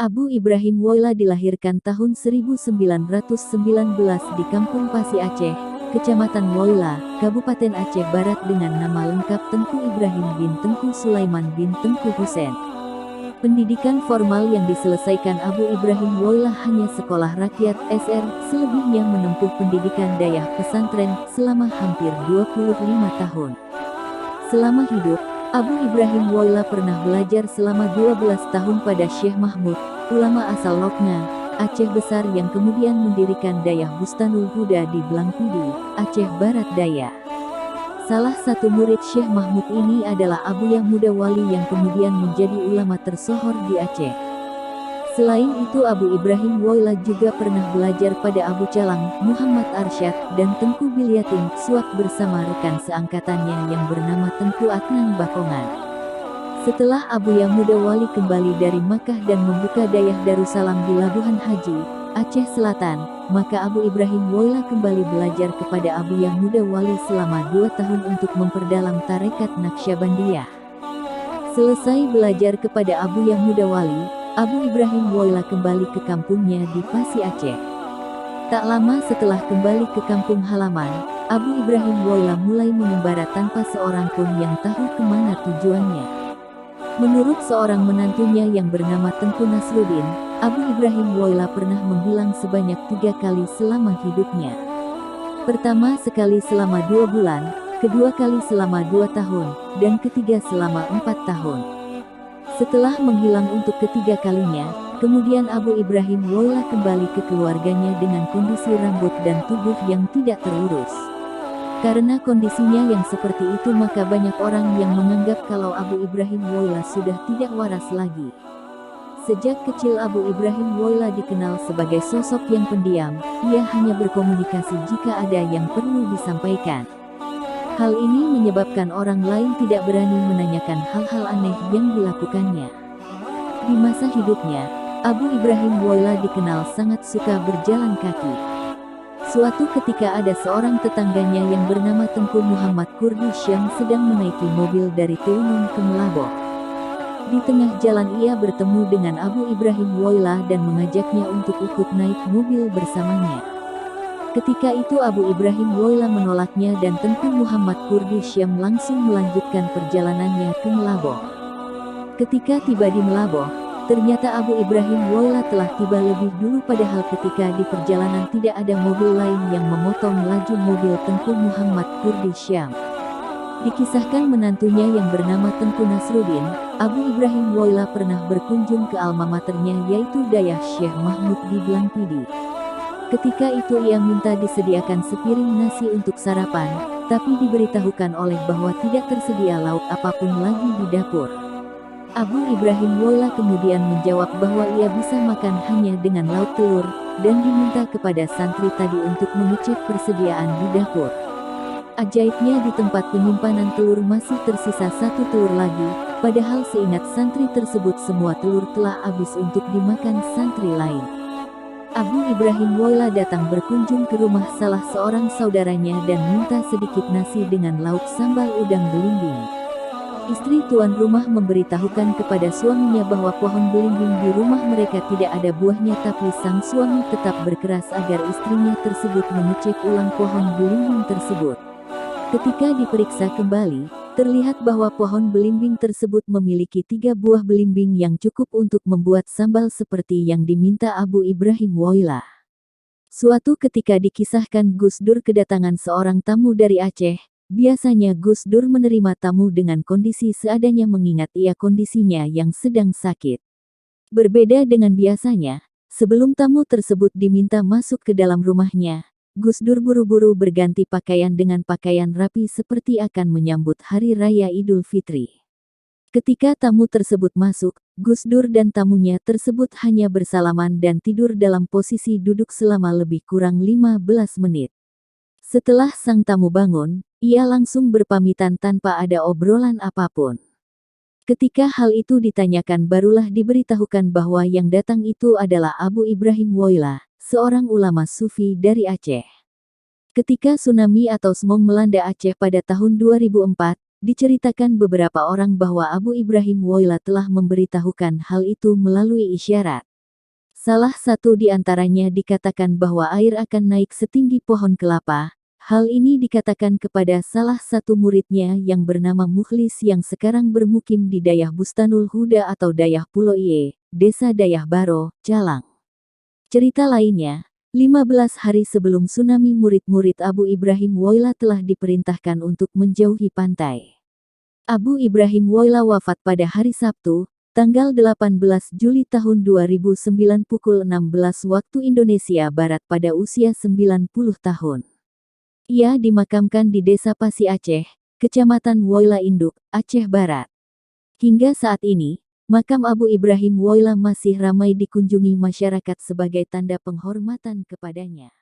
Abu Ibrahim Woyla dilahirkan tahun 1919 di Kampung Pasi Aceh, Kecamatan Woyla, Kabupaten Aceh Barat dengan nama lengkap Tengku Ibrahim bin Tengku Sulaiman bin Tengku Husein. Pendidikan formal yang diselesaikan Abu Ibrahim Woyla hanya sekolah rakyat (SR), selebihnya menempuh pendidikan dayah pesantren selama hampir 25 tahun. Selama hidup, Abu Ibrahim Woyla pernah belajar selama 12 tahun pada Syekh Mahmud, ulama asal Lokna, Aceh Besar yang kemudian mendirikan Dayah Bustanul Huda di Blangpidi, Aceh Barat Daya. Salah satu murid Syekh Mahmud ini adalah Abu Yah Muda Wali yang kemudian menjadi ulama tersohor di Aceh. Selain itu Abu Ibrahim Woyla juga pernah belajar pada Abu Calang, Muhammad Arsyad, dan Tengku Bilyatin Suak bersama rekan seangkatannya yang bernama Tengku Adnan Bakongan. Setelah Abu Yah Muda Wali kembali dari Makkah dan membuka Dayah Darussalam di Labuhan Haji, Aceh Selatan, maka Abu Ibrahim Woyla kembali belajar kepada Abu Yah Muda Wali selama 2 tahun untuk memperdalam tarekat Naqsyabandiyah. Selesai belajar kepada Abu Yah Muda Wali, Abu Ibrahim Woyla kembali ke kampungnya di Pasi Aceh. Tak lama setelah kembali ke kampung halaman, Abu Ibrahim Woyla mulai mengembara tanpa seorang pun yang tahu kemana tujuannya. Menurut seorang menantunya yang bernama Tengku Nasruddin, Abu Ibrahim Woyla pernah menghilang sebanyak 3 kali selama hidupnya. Pertama sekali selama 2 bulan, kedua kali selama 2 tahun, dan ketiga selama 4 tahun. Setelah menghilang untuk ketiga kalinya, kemudian Abu Ibrahim Woyla kembali ke keluarganya dengan kondisi rambut dan tubuh yang tidak terurus. Karena kondisinya yang seperti itu maka banyak orang yang menganggap kalau Abu Ibrahim Woyla sudah tidak waras lagi. Sejak kecil Abu Ibrahim Woyla dikenal sebagai sosok yang pendiam, ia hanya berkomunikasi jika ada yang perlu disampaikan. Hal ini menyebabkan orang lain tidak berani menanyakan hal-hal aneh yang dilakukannya. Di masa hidupnya, Abu Ibrahim Woyla dikenal sangat suka berjalan kaki. Suatu ketika ada seorang tetangganya yang bernama Tengku Muhammad Kurdi Syam sedang menaiki mobil dari Tulunung ke Melaboh. Di tengah jalan ia bertemu dengan Abu Ibrahim Woyla dan mengajaknya untuk ikut naik mobil bersamanya. Ketika itu Abu Ibrahim Woyla menolaknya dan Tengku Muhammad Kurdi Syam langsung melanjutkan perjalanannya ke Melaboh. Ketika tiba di Melaboh, ternyata Abu Ibrahim Woyla telah tiba lebih dulu padahal ketika di perjalanan tidak ada mobil lain yang memotong laju mobil Tengku Muhammad Kurdi Syam. Dikisahkan menantunya yang bernama Tengku Nasruddin, Abu Ibrahim Woyla pernah berkunjung ke alma maternya yaitu Dayah Syekh Mahmud di Blangpidi. Ketika itu ia minta disediakan sepiring nasi untuk sarapan, tapi diberitahukan oleh bahwa tidak tersedia lauk apapun lagi di dapur. Abu Ibrahim Woyla kemudian menjawab bahwa ia bisa makan hanya dengan lauk telur, dan diminta kepada santri tadi untuk mengecek persediaan di dapur. Ajaibnya di tempat penyimpanan telur masih tersisa 1 telur lagi, padahal seingat santri tersebut semua telur telah habis untuk dimakan santri lain. Abu Ibrahim Woyla datang berkunjung ke rumah salah seorang saudaranya dan minta sedikit nasi dengan lauk sambal udang belimbing. Istri tuan rumah memberitahukan kepada suaminya bahwa pohon belimbing di rumah mereka tidak ada buahnya tapi sang suami tetap berkeras agar istrinya tersebut mengecek ulang pohon belimbing tersebut. Ketika diperiksa kembali, terlihat bahwa pohon belimbing tersebut memiliki 3 buah belimbing yang cukup untuk membuat sambal seperti yang diminta Abu Ibrahim Woyla. Suatu ketika dikisahkan Gus Dur kedatangan seorang tamu dari Aceh. Biasanya Gus Dur menerima tamu dengan kondisi seadanya mengingat ia kondisinya yang sedang sakit. Berbeda dengan biasanya, sebelum tamu tersebut diminta masuk ke dalam rumahnya, Gus Dur buru-buru berganti pakaian dengan pakaian rapi seperti akan menyambut Hari Raya Idul Fitri. Ketika tamu tersebut masuk, Gus Dur dan tamunya tersebut hanya bersalaman dan tidur dalam posisi duduk selama lebih kurang 15 menit. Setelah sang tamu bangun, ia langsung berpamitan tanpa ada obrolan apapun. Ketika hal itu ditanyakan barulah diberitahukan bahwa yang datang itu adalah Abu Ibrahim Woyla, seorang ulama sufi dari Aceh. Ketika tsunami atau smog melanda Aceh pada tahun 2004, diceritakan beberapa orang bahwa Abu Ibrahim Woyla telah memberitahukan hal itu melalui isyarat. Salah satu di antaranya dikatakan bahwa air akan naik setinggi pohon kelapa. Hal ini dikatakan kepada salah satu muridnya yang bernama Mukhlis yang sekarang bermukim di Dayah Bustanul Huda atau Dayah Pulo Iye, Desa Dayah Baro, Jalang. Cerita lainnya, 15 hari sebelum tsunami murid-murid Abu Ibrahim Woyla telah diperintahkan untuk menjauhi pantai. Abu Ibrahim Woyla wafat pada hari Sabtu, tanggal 18 Juli tahun 2009 pukul 16 waktu Indonesia Barat pada usia 90 tahun. Ia dimakamkan di Desa Pasi Aceh, Kecamatan Woyla Induk, Aceh Barat. Hingga saat ini, makam Abu Ibrahim Woyla masih ramai dikunjungi masyarakat sebagai tanda penghormatan kepadanya.